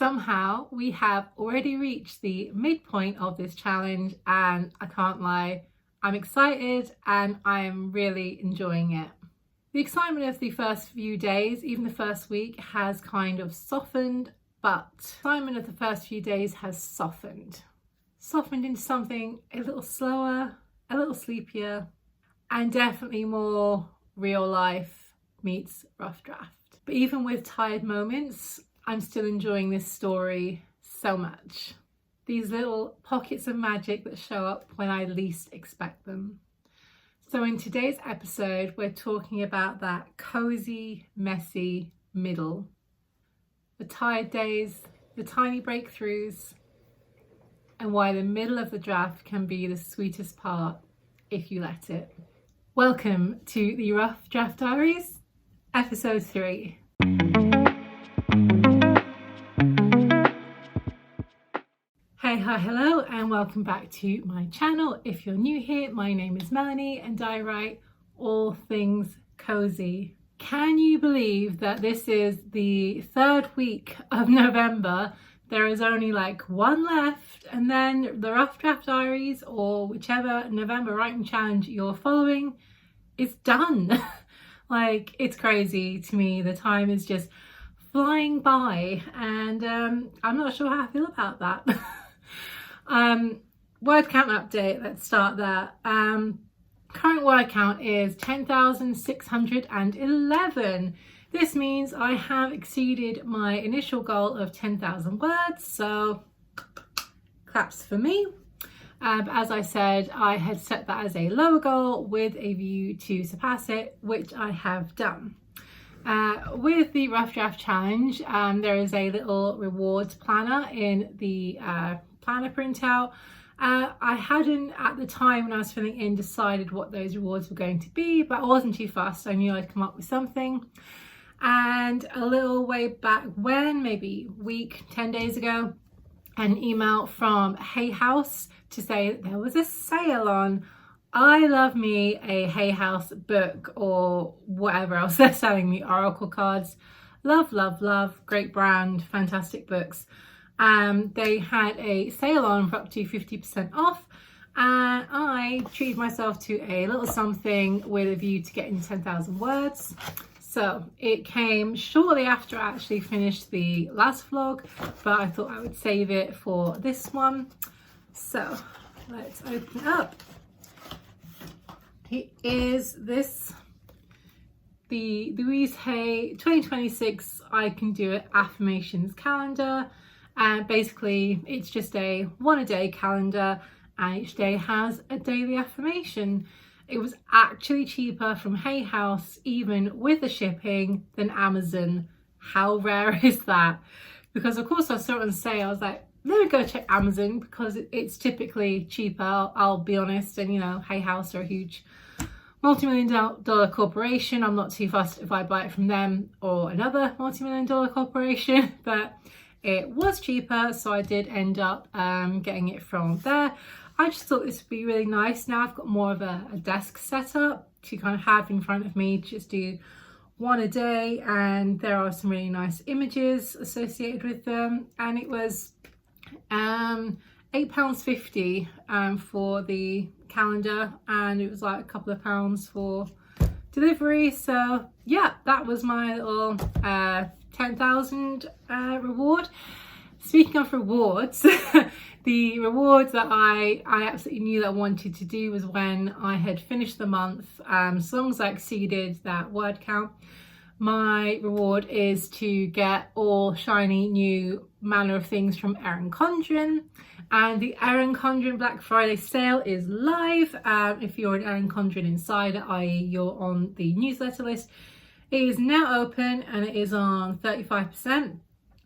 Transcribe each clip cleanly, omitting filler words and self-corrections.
Somehow we have already reached the midpoint of this challenge, and I can't lie, I'm excited and I am really enjoying it. The excitement of the first few days, even the first week, has kind of softened, but the excitement of the first few days has softened into something a little slower, a little sleepier, and definitely more real life meets rough draft. But even with tired moments, I'm still enjoying this story so much. These little pockets of magic that show up when I least expect them. So in today's episode, we're talking about that cozy, messy middle. The tired days, the tiny breakthroughs, and why the middle of the draft can be the sweetest part if you let it. Welcome to the Rough Draft Diaries, episode 3. Hi, hello, and welcome back to my channel. If you're new here, my name is Melanie and I write all things cozy. Can you believe that this is the 3rd week of November? There is only like one left, and then the Rough Draft Diaries, or whichever November writing challenge you're following, is done. Like, it's crazy to me. The time is just flying by, and I'm not sure how I feel about that. Word count update, let's start there. Current word count is 10,611. This means I have exceeded my initial goal of 10,000 words, so claps for me. As I said, I had set that as a lower goal with a view to surpass it, which I have done. With the Rough Draft Challenge, there is a little rewards planner in the planner printout. I hadn't at the time when I was filling in decided what those rewards were going to be, but I wasn't too fast. I knew I'd come up with something. And a little way back when, maybe a week, 10 days ago, an email from Hay House to say that there was a sale on I love me a Hay House book or whatever else they're selling me, oracle cards. Love, love, love, great brand, fantastic books. They had a sale on for up to 50% off, and I treated myself to a little something with a view to getting 10,000 words. So it came shortly after I actually finished the last vlog, but I thought I would save it for this one. So let's open it up. It is this, the Louise Hay 2026 I Can Do It affirmations calendar. And basically it's just a one-a-day calendar, and each day has a daily affirmation. It was actually cheaper from Hay House, even with the shipping, than Amazon. How rare is that? Because of course I saw it on sale. I was like, let me go check Amazon because it's typically cheaper. I'll be honest, and you know, Hay House are a huge multi-million-dollar corporation. I'm not too fussed if I buy it from them or another multi-million-dollar corporation, but it was cheaper, so I did end up getting it from there. I just thought this would be really nice. Now I've got more of a desk setup to kind of have in front of me, just do one a day, and there are some really nice images associated with them. And it was £8.50 for the calendar, and it was like a couple of pounds for delivery. So yeah, that was my little 10,000 reward. Speaking of rewards, the reward that I absolutely knew that I wanted to do was when I had finished the month, as long as I exceeded that word count. My reward is to get all shiny new manner of things from Erin Condren, and the Erin Condren Black Friday sale is live. If you're an Erin Condren insider, i.e. you're on the newsletter list, it is now open and it is on 35%.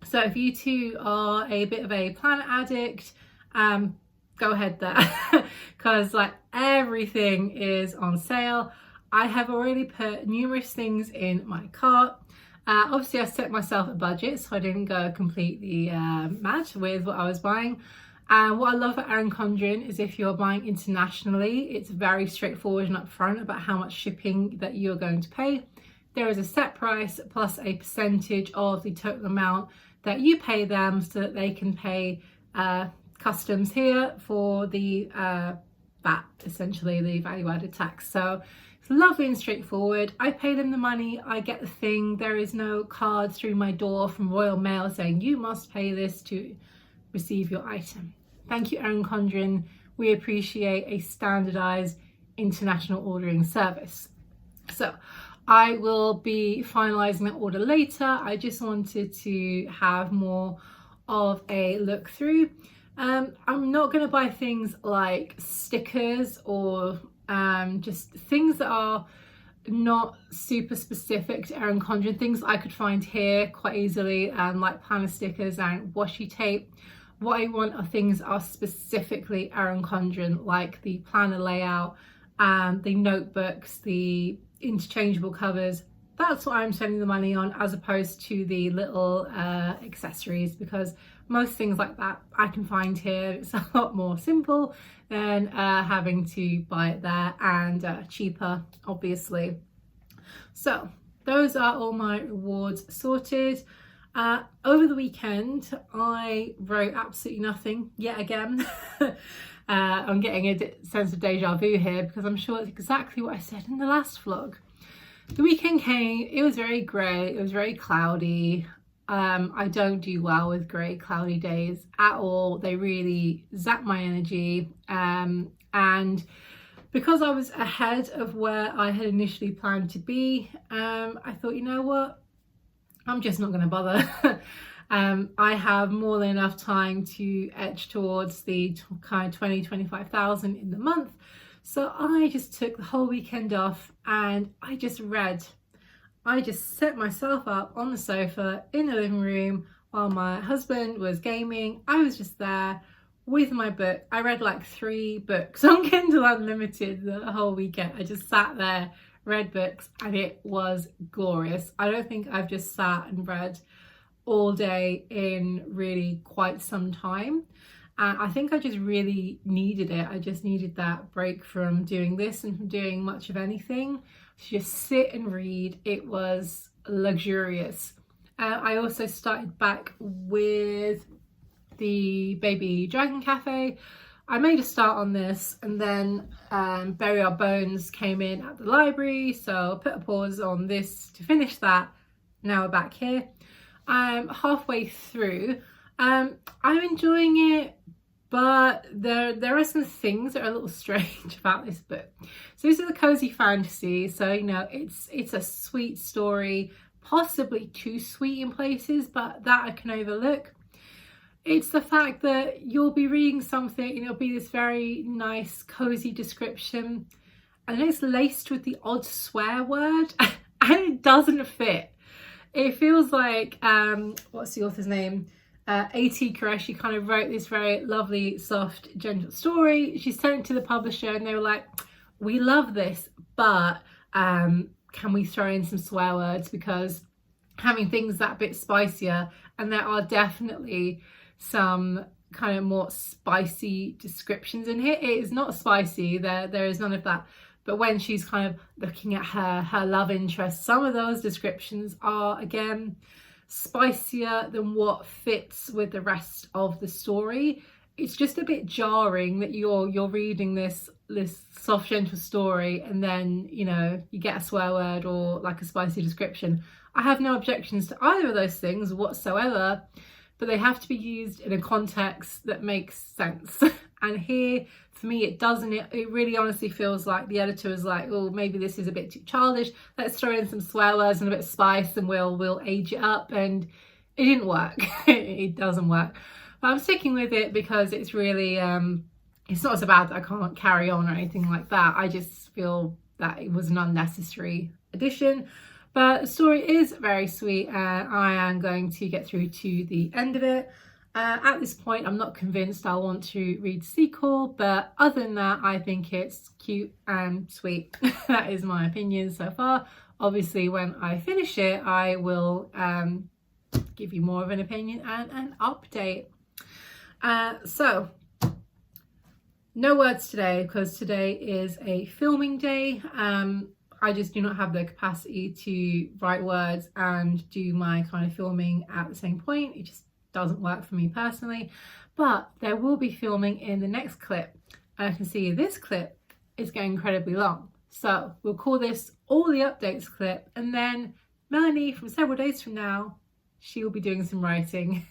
So if you too are a bit of a planner addict, go ahead there, because like everything is on sale. I have already put numerous things in my cart. Obviously I set myself a budget, so I didn't go completely mad with what I was buying. What I love at Erin Condren is if you're buying internationally, it's very straightforward and upfront about how much shipping that you're going to pay. There is a set price plus a percentage of the total amount that you pay them so that they can pay customs here for the VAT, essentially the value added tax. So it's lovely and straightforward. I pay them the money, I get the thing. There is no card through my door from Royal Mail saying you must pay this to receive your item. Thank you, Erin Condren. We appreciate a standardized international ordering service. So I will be finalizing that order later. I just wanted to have more of a look through. I'm not going to buy things like stickers or just things that are not super specific to Erin Condren, things I could find here quite easily, like planner stickers and washi tape. What I want are things that are specifically Erin Condren, like the planner layout, the notebooks, the interchangeable covers. That's what I'm spending the money on, as opposed to the little accessories, because most things like that I can find here. It's a lot more simple than having to buy it there, and cheaper, obviously. So those are all my rewards sorted. Over the weekend I wrote absolutely nothing yet again. I'm getting a sense of deja vu here, because I'm sure it's exactly what I said in the last vlog. The weekend came, it was very grey, it was very cloudy. I don't do well with grey, cloudy days at all. They really zap my energy. And because I was ahead of where I had initially planned to be, I thought, you know what, I'm just not going to bother. I have more than enough time to etch towards the kind of 25,000 in the month. So I just took the whole weekend off and I just read. I just set myself up on the sofa in the living room while my husband was gaming. I was just there with my book. I read like 3 books on Kindle Unlimited the whole weekend. I just sat there, read books, and it was glorious. I don't think I've just sat and read all day in really quite some time. I think I just really needed it. I just needed that break from doing this and from doing much of anything. To just sit and read. It was luxurious. I also started back with the Baby Dragon Cafe. I made a start on this, and then Bury Our Bones came in at the library, so I put a pause on this to finish that. Now we're back here. I'm halfway through. I'm enjoying it, but there are some things that are a little strange about this book. So this is a cozy fantasy, so you know it's a sweet story, possibly too sweet in places, but that I can overlook. It's the fact that you'll be reading something and it'll be this very nice cozy description, and then it's laced with the odd swear word and it doesn't fit. It feels like what's the author's name? A.T. Qureshi kind of wrote this very lovely, soft, gentle story. She sent it to the publisher and they were like, we love this, but can we throw in some swear words, because having things that bit spicier, and there are definitely some kind of more spicy descriptions in here. It is not spicy, there is none of that. But when she's kind of looking at her love interest, some of those descriptions are, again, spicier than what fits with the rest of the story. It's just a bit jarring that you're reading this soft, gentle story, and then, you know, you get a swear word or like a spicy description. I have no objections to either of those things whatsoever, but they have to be used in a context that makes sense. And here, for me, it doesn't. It really honestly feels like the editor was like, oh, maybe this is a bit too childish. Let's throw in some swear words and a bit of spice and we'll age it up. And it didn't work. It doesn't work. But I'm sticking with it because it's really, it's not so bad that I can't carry on or anything like that. I just feel that it was an unnecessary addition. But the story is very sweet, and I am going to get through to the end of it. At this point, I'm not convinced I want to read the sequel, but other than that, I think it's cute and sweet. That is my opinion so far. Obviously, when I finish it, I will give you more of an opinion and an update. So, no words today, because today is a filming day. I just do not have the capacity to write words and do my kind of filming at the same point. It just doesn't work for me personally. But there will be filming in the next clip. And I can see this clip is getting incredibly long. So we'll call this all the updates clip, and then Melanie from several days from now, she will be doing some writing.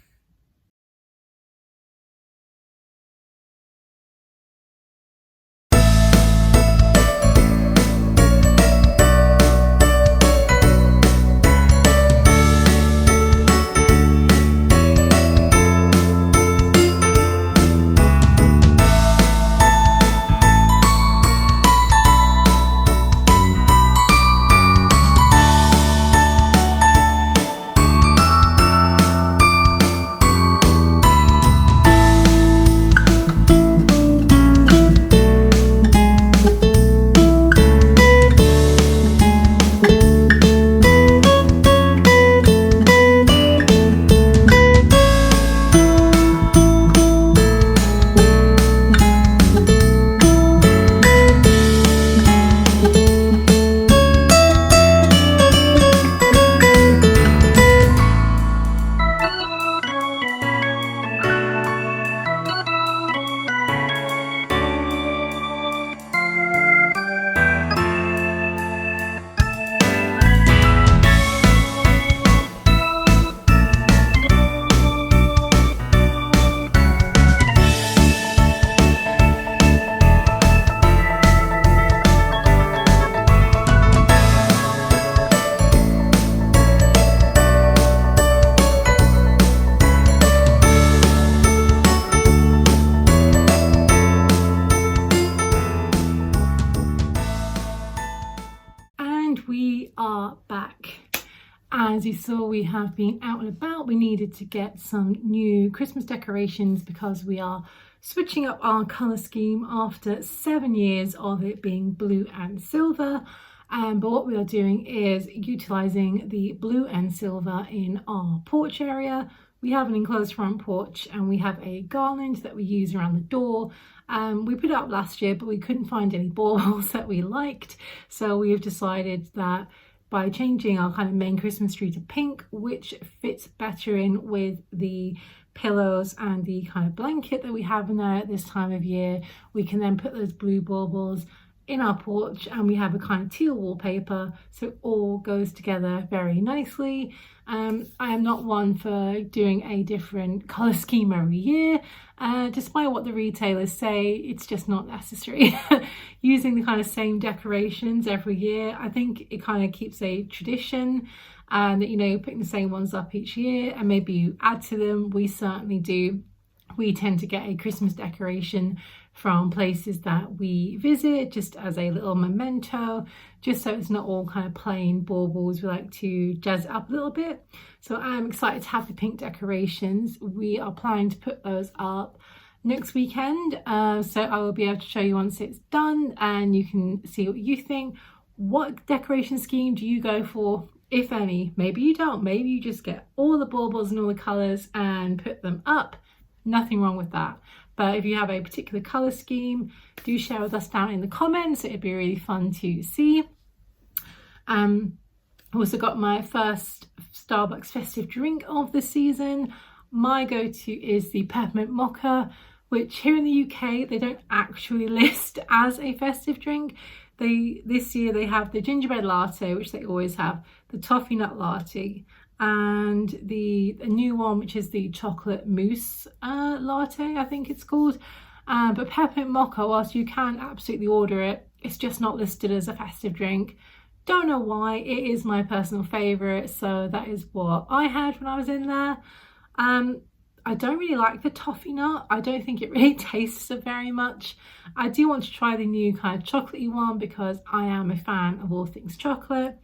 We are back. As you saw, we have been out and about. We needed to get some new Christmas decorations because we are switching up our colour scheme after 7 years of it being blue and silver. But what we are doing is utilising the blue and silver in our porch area. We have an enclosed front porch and we have a garland that we use around the door. We put it up last year, but we couldn't find any baubles that we liked. So we have decided that by changing our kind of main Christmas tree to pink, which fits better in with the pillows and the kind of blanket that we have in there at this time of year, we can then put those blue baubles in our porch, and we have a kind of teal wallpaper, so it all goes together very nicely. I am not one for doing a different colour scheme every year. Despite what the retailers say, it's just not necessary. Using the kind of same decorations every year, I think it kind of keeps a tradition, and that, you know, you're putting the same ones up each year and maybe you add to them. We certainly do. We tend to get a Christmas decoration from places that we visit, just as a little memento, just so it's not all kind of plain baubles. We like to jazz it up a little bit. So I'm excited to have the pink decorations. We are planning to put those up next weekend. So I will be able to show you once it's done and you can see what you think. What decoration scheme do you go for, if any? Maybe you don't. Maybe you just get all the baubles and all the colours and put them up. Nothing wrong with that. But if you have a particular colour scheme, do share with us down in the comments. It'd be really fun to see. I also got my first Starbucks festive drink of the season. My go-to is the peppermint mocha, which here in the UK, they don't actually list as a festive drink. This year they have the gingerbread latte, which they always have, the toffee nut latte, and the new one, which is the chocolate mousse latte, I think it's called. But peppermint mocha, whilst you can absolutely order it, it's just not listed as a festive drink. Don't know why. It is my personal favourite, so that is what I had when I was in there. I don't really like the toffee nut. I don't think it really tastes very much. I do want to try the new kind of chocolatey one because I am a fan of all things chocolate.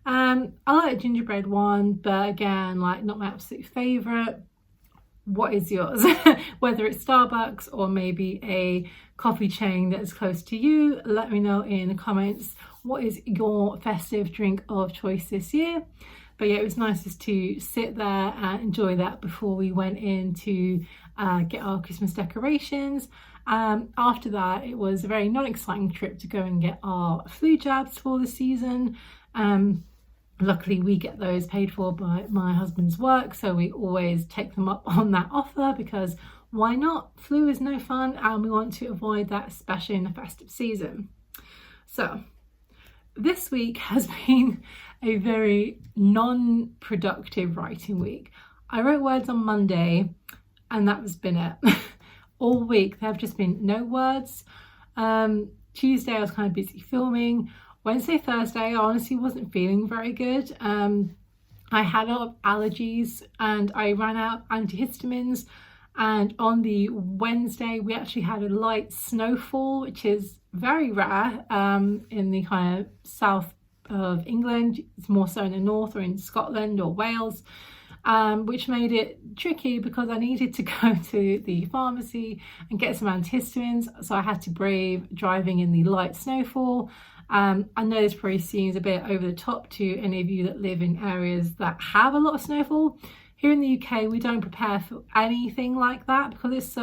I like the gingerbread one, but again, like, not my absolute favourite. What is yours? Whether it's Starbucks or maybe a coffee chain that is close to you, let me know in the comments. What is your festive drink of choice this year? But yeah, it was nice just to sit there and enjoy that before we went in to get our Christmas decorations. After that, it was a very non-exciting trip to go and get our flu jabs for the season. Luckily, we get those paid for by my husband's work, so we always take them up on that offer because why not? Flu is no fun and we want to avoid that, especially in the festive season. So this week has been a very non-productive writing week. I wrote words on Monday and that was been it. All week there have just been no words. Tuesday I was kind of busy filming. Wednesday, Thursday I honestly wasn't feeling very good. I had a lot of allergies and I ran out of antihistamines. And on the Wednesday, we actually had a light snowfall, which is very rare in the kind of south of England. It's more so in the north or in Scotland or Wales, which made it tricky because I needed to go to the pharmacy and get some antihistamines. So I had to brave driving in the light snowfall. I know this probably seems a bit over the top to any of you that live in areas that have a lot of snowfall. Here in the UK, we don't prepare for anything like that because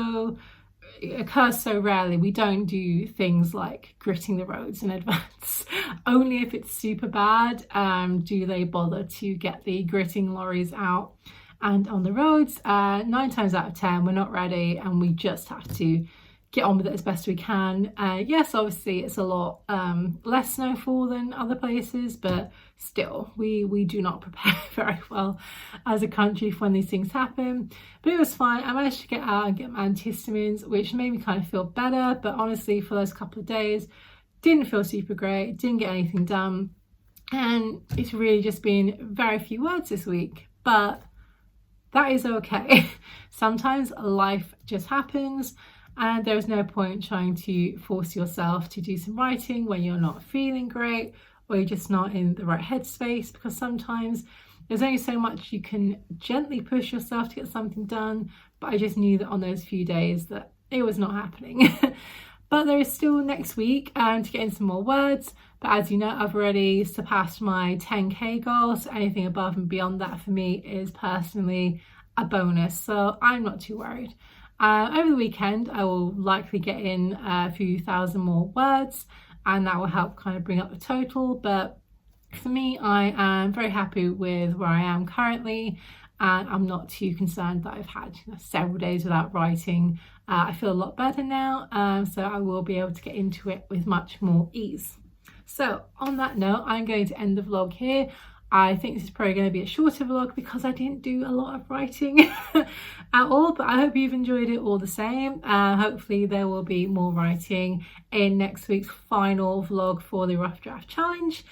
it occurs so rarely. We don't do things like gritting the roads in advance. Only if it's super bad do they bother to get the gritting lorries out and on the roads. 9 times out of 10, we're not ready and we just have to get on with it as best we can. Yes, obviously it's a lot less snowfall than other places, but still we do not prepare very well as a country for when these things happen. But it was fine. I managed to get out and get my antihistamines, which made me kind of feel better, but honestly for those couple of days didn't feel super great, didn't get anything done, and it's really just been very few words this week, but that is okay. Sometimes life just happens and there is no point trying to force yourself to do some writing when you're not feeling great or you're just not in the right headspace, because sometimes there's only so much you can gently push yourself to get something done. But I just knew that on those few days that it was not happening. But there is still next week to get in some more words. But as you know, I've already surpassed my 10k goal, so anything above and beyond that for me is personally a bonus, so I'm not too worried. Over the weekend, I will likely get in a few thousand more words and that will help kind of bring up the total. But for me, I am very happy with where I am currently and I'm not too concerned that I've had several days without writing. I feel a lot better now, so I will be able to get into it with much more ease. So on that note, I'm going to end the vlog here. I think this is probably going to be a shorter vlog because I didn't do a lot of writing at all, but I hope you've enjoyed it all the same. Hopefully there will be more writing in next week's final vlog for the Rough Draft Challenge.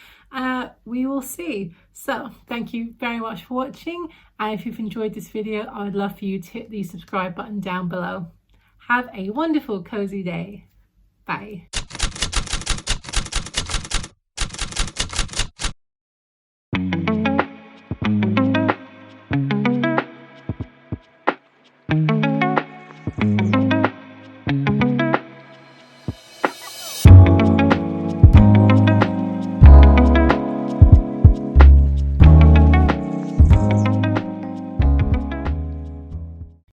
We will see. So thank you very much for watching, and if you've enjoyed this video, I would love for you to hit the subscribe button down below. Have a wonderful cozy day. Bye.